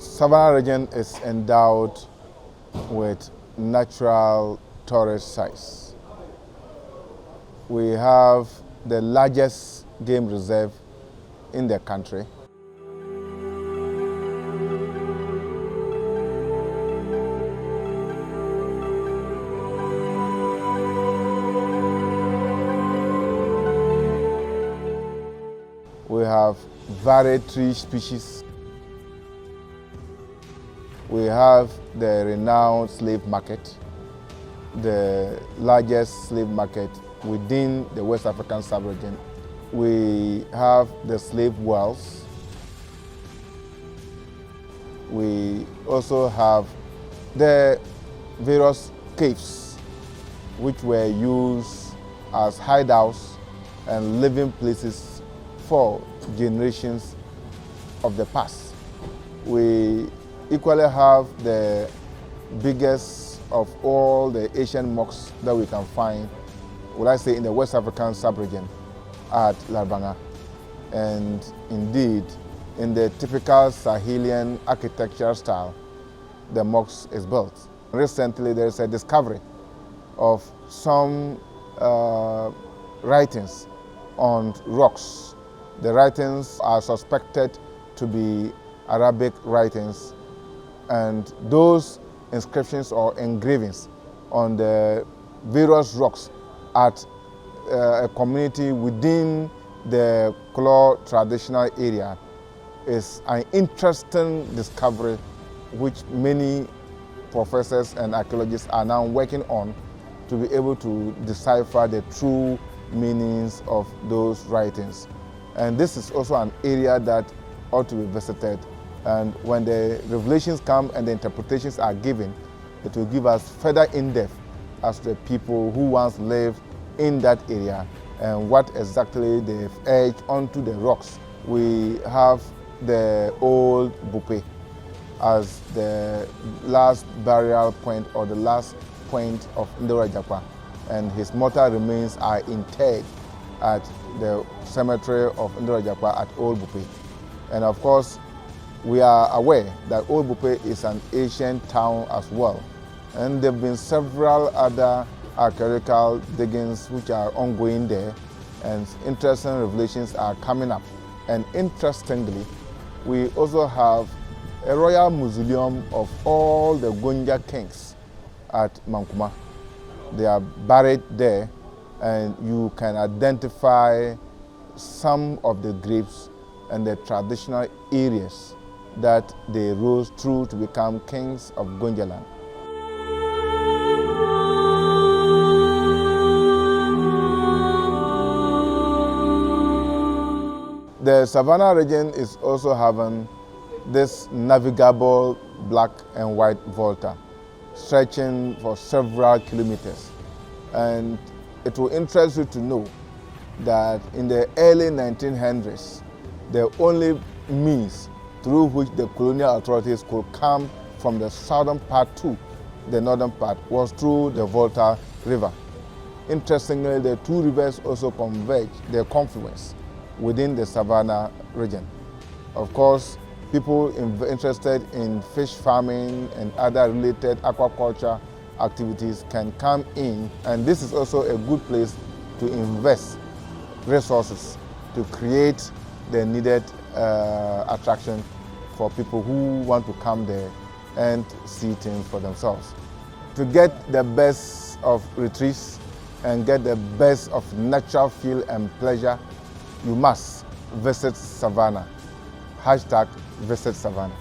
Savannah Region is endowed with natural tourist sites. We have the largest game reserve in the country. We have varied tree species. We have the renowned slave market, the largest slave market within the West African sub-region. We have the slave wells. We also have the various caves which were used as hideouts and living places for generations of the past. We equally have the biggest of all the Asian mosques that we can find, would I say, in the West African sub-region at Larbanga. And indeed, in the typical Sahelian architectural style, the mosque is built. Recently, there is a discovery of some writings on rocks. The writings are suspected to be Arabic writings, and those inscriptions or engravings on the various rocks at a community within the Klo traditional area is an interesting discovery which many professors and archaeologists are now working on to be able to decipher the true meanings of those writings. And this is also an area that ought to be visited. And when the revelations come and the interpretations are given, it will give us further in-depth as to the people who once lived in that area and what exactly they've etched onto the rocks. We have the old Bupe as the last burial point or the last point of Ndora Japa, and his mortal remains are interred at the cemetery of Ndora Japa at Old Bupe. And of course, we are aware that Old Bupe is an ancient town as well. And there have been several other archaeological diggings which are ongoing there, and interesting revelations are coming up. And interestingly, we also have a royal mausoleum of all the Gonja kings at Mankuma. They are buried there, and you can identify some of the graves and the traditional areas that they rose through to become kings of Gonjaland. The Savannah region is also having this navigable black and white volta stretching for several kilometers. And it will interest you to know that in the early 1900s, the only means through which the colonial authorities could come from the southern part to the northern part was through the Volta River. Interestingly, the two rivers also converge, their confluence within the Savannah region. Of course, people interested in fish farming and other related aquaculture activities can come in, and this is also a good place to invest resources to create the needed attraction for people who want to come there and see things for themselves. To get the best of retreats and get the best of natural feel and pleasure, you must visit Savannah. #Visit Savannah.